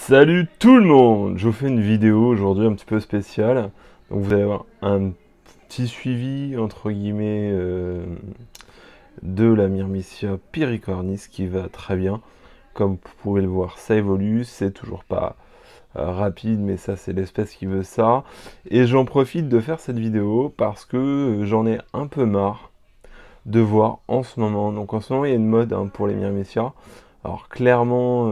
Salut tout le monde! Je vous fais une vidéo aujourd'hui un petit peu spéciale. Donc vous allez avoir un petit suivi entre guillemets de la Myrmicia piricornis qui va très bien. Comme vous pouvez le voir, ça évolue, c'est toujours pas rapide, mais ça c'est l'espèce qui veut ça. Et j'en profite de faire cette vidéo parce que j'en ai un peu marre de voir en ce moment. Donc en ce moment il y a une mode pour les Myrmicias. Alors clairement,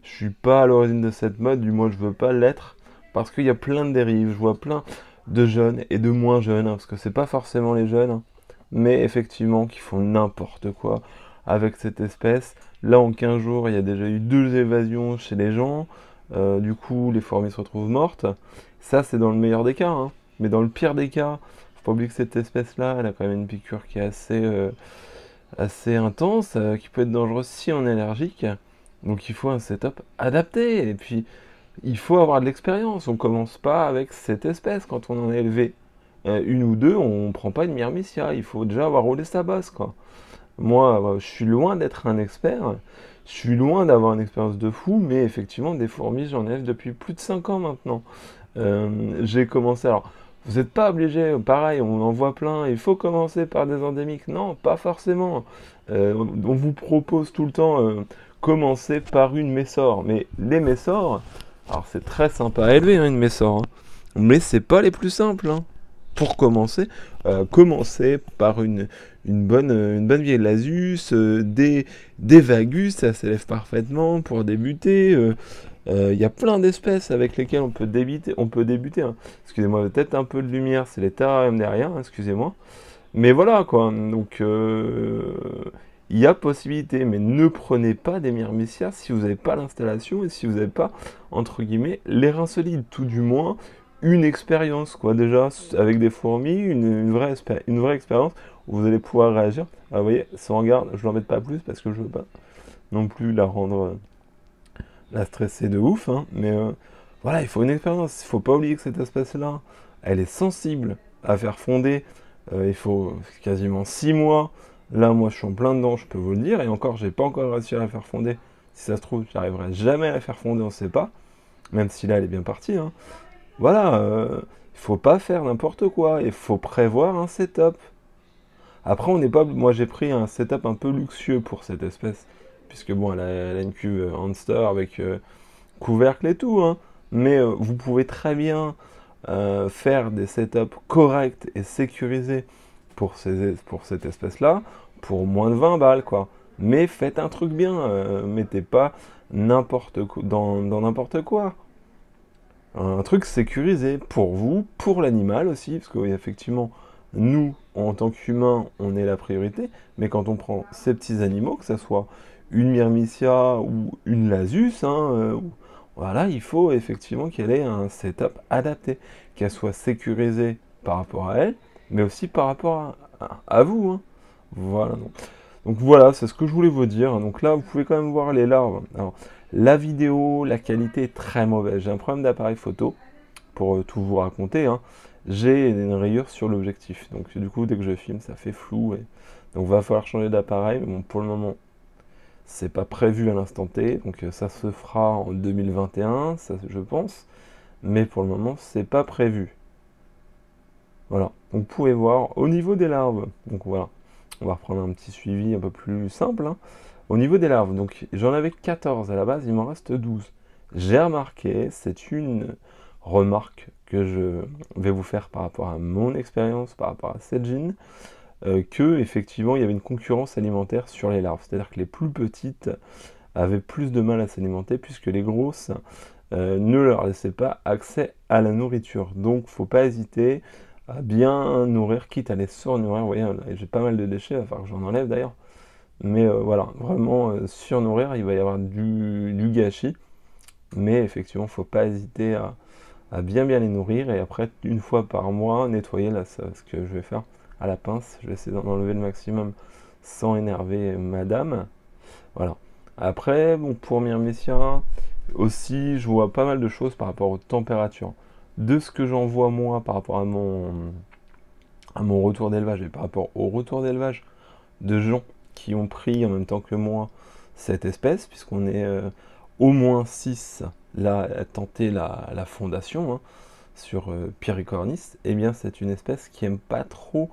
je suis pas à l'origine de cette mode, du moins je veux pas l'être, parce qu'il y a plein de dérives. Je vois plein de jeunes et de moins jeunes, parce que c'est pas forcément les jeunes, mais effectivement qui font n'importe quoi avec cette espèce. Là en 15 jours, il y a déjà eu 2 évasions chez les gens. Du coup, les fourmis se retrouvent mortes. Ça, c'est dans le meilleur des cas, hein. Mais dans le pire des cas, faut pas oublier que cette espèce-là, elle a quand même une piqûre qui est assez intense, qui peut être dangereuse si on est allergique. Donc il faut un setup adapté. Et puis, il faut avoir de l'expérience. On commence pas avec cette espèce. Quand on en a élevé une ou deux, on prend pas une Myrmicia. Il faut déjà avoir roulé sa bosse, quoi. Moi, je suis loin d'être un expert. Je suis loin d'avoir une expérience de fou, mais effectivement, des fourmis, j'en élève depuis plus de 5 ans maintenant. J'ai commencé. Alors, vous n'êtes pas obligé, pareil, on en voit plein. Il faut commencer par des endémiques. Non, pas forcément. On vous propose tout le temps commencer par une messore. Mais les messores, alors c'est très sympa à élever, hein, une messore, hein, mais c'est pas les plus simples, hein. Pour commencer par une bonne vieille Lasus, des Vagus, ça s'élève parfaitement pour débuter. Il y a plein d'espèces avec lesquelles on peut débuter, hein. Excusez-moi, peut-être un peu de lumière, c'est les terrariums derrière, hein, excusez-moi. Mais voilà quoi, donc il y a possibilité, mais ne prenez pas des Myrmicias si vous n'avez pas l'installation et si vous n'avez pas, entre guillemets, les reins solides, tout du moins une expérience, quoi, déjà, avec des fourmis, une vraie expérience où vous allez pouvoir réagir. Ah, vous voyez, sans garde, je l'embête pas plus parce que je veux pas non plus la rendre, la stresser de ouf, hein, mais voilà, il faut une expérience. Il faut pas oublier que cette espèce-là, elle est sensible à faire fonder. Il faut quasiment 6 mois. Là, moi, je suis en plein dedans, je peux vous le dire. Et encore, j'ai pas encore réussi à la faire fonder. Si ça se trouve, j'arriverai jamais à la faire fonder, on sait pas. Même si là, elle est bien partie, hein. Voilà, il faut pas faire n'importe quoi. Il faut prévoir un setup. Après, on n'est pas. Moi, j'ai pris un setup un peu luxueux pour cette espèce. Puisque bon, elle a une cuve hamster avec couvercle et tout, hein. Mais vous pouvez très bien faire des setups corrects et sécurisés pour cette espèce-là, pour moins de 20 balles, quoi. Mais faites un truc bien, mettez pas n'importe quoi dans n'importe quoi. Un truc sécurisé pour vous, pour l'animal aussi, parce que oui, effectivement, nous, en tant qu'humains, on est la priorité, mais quand on prend ces petits animaux, que ce soit une Myrmicia ou une Lasus, hein, voilà, il faut effectivement qu'elle ait un setup adapté, qu'elle soit sécurisée par rapport à elle, mais aussi par rapport à vous, hein. Voilà. Donc voilà, c'est ce que je voulais vous dire. Donc là, vous pouvez quand même voir les larves. Alors, la vidéo, la qualité est très mauvaise. J'ai un problème d'appareil photo, pour tout vous raconter, hein. J'ai une rayure sur l'objectif. Donc du coup, dès que je filme, ça fait flou. Donc va falloir changer d'appareil. Mais bon, pour le moment, c'est pas prévu à l'instant T. Donc ça se fera en 2021, ça je pense. Mais pour le moment, c'est pas prévu. Voilà. Donc vous pouvez voir au niveau des larves. Donc voilà. On va reprendre un petit suivi un peu plus simple, hein. Au niveau des larves, donc j'en avais 14 à la base, il m'en reste 12. J'ai remarqué, c'est une remarque que je vais vous faire par rapport à mon expérience, par rapport à cette gene, que effectivement il y avait une concurrence alimentaire sur les larves. C'est-à-dire que les plus petites avaient plus de mal à s'alimenter puisque les grosses ne leur laissaient pas accès à la nourriture. Donc faut pas hésiter à bien nourrir, quitte à les surnourrir. Vous voyez, là, j'ai pas mal de déchets, il va falloir que j'en enlève d'ailleurs. Mais voilà, vraiment surnourrir, il va y avoir du gâchis. Mais effectivement, il ne faut pas hésiter à bien les nourrir. Et après, une fois par mois, nettoyer. Là, c'est ce que je vais faire à la pince. Je vais essayer d'en enlever le maximum sans énerver madame. Voilà. Après, bon, pour Myrmicia, aussi, je vois pas mal de choses par rapport aux températures. De ce que j'en vois moi par rapport à mon retour d'élevage et par rapport au retour d'élevage de gens qui ont pris en même temps que moi cette espèce, puisqu'on est au moins 6 là, tenter la fondation, hein, sur Piricornis, eh bien c'est une espèce qui aime pas trop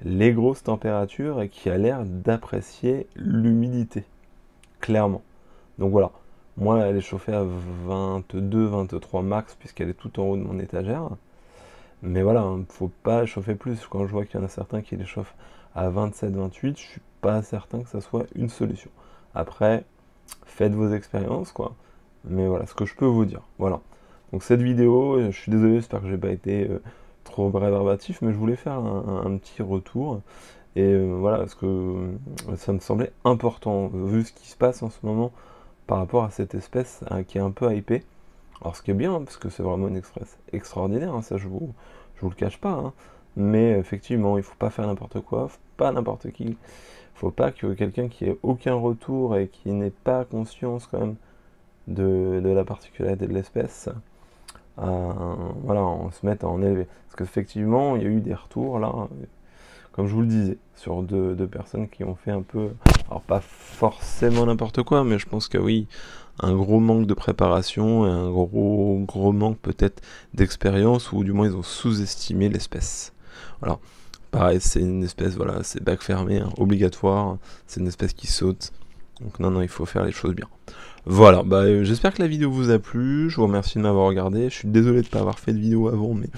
les grosses températures et qui a l'air d'apprécier l'humidité, clairement. Donc voilà, moi elle est chauffée à 22-23 max puisqu'elle est tout en haut de mon étagère. Mais voilà, hein, faut pas chauffer plus. Quand je vois qu'il y en a certains qui les chauffent à 27-28, je suis pas certain que ça soit une solution. Après, faites vos expériences, quoi. Mais voilà, ce que je peux vous dire. Voilà. Donc cette vidéo, je suis désolé, j'espère que j'ai pas été trop rébarbatif, mais je voulais faire un petit retour. Et voilà, parce que ça me semblait important, vu ce qui se passe en ce moment par rapport à cette espèce hein, qui est un peu hypée. Alors ce qui est bien, hein, parce que c'est vraiment une espèce extraordinaire, hein, ça je vous le cache pas, hein. Mais effectivement, il faut pas faire n'importe quoi, faut pas n'importe qui. Faut pas que quelqu'un qui ait aucun retour et qui n'ait pas conscience quand même de la particularité de l'espèce, voilà, on se mette à en élever. Parce qu'effectivement, il y a eu des retours là, comme je vous le disais, sur deux personnes qui ont fait un peu, alors pas forcément n'importe quoi, mais je pense que oui, un gros manque de préparation et un gros manque peut-être d'expérience, ou du moins ils ont sous-estimé l'espèce. Voilà. Pareil, c'est une espèce, voilà, c'est bac fermé, hein, obligatoire, c'est une espèce qui saute. Donc non, il faut faire les choses bien. Voilà, bah, j'espère que la vidéo vous a plu, je vous remercie de m'avoir regardé, je suis désolé de ne pas avoir fait de vidéo avant, mais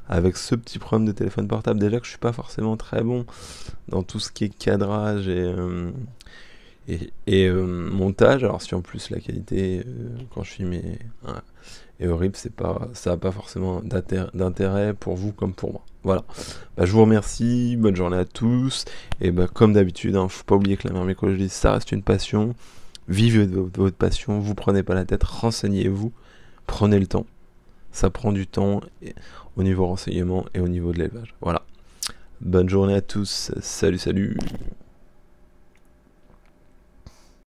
avec ce petit problème de téléphone portable, déjà que je suis pas forcément très bon dans tout ce qui est cadrage et montage, alors si en plus la qualité quand je filme est horrible, ça n'a pas forcément d'intérêt pour vous comme pour moi. Voilà, bah, je vous remercie, bonne journée à tous, et bah, comme d'habitude, hein, faut pas oublier que la myrmécologie ça reste une passion, vivez votre passion, vous prenez pas la tête, renseignez-vous, prenez le temps, ça prend du temps au niveau renseignement et au niveau de l'élevage. Voilà, bonne journée à tous, salut salut.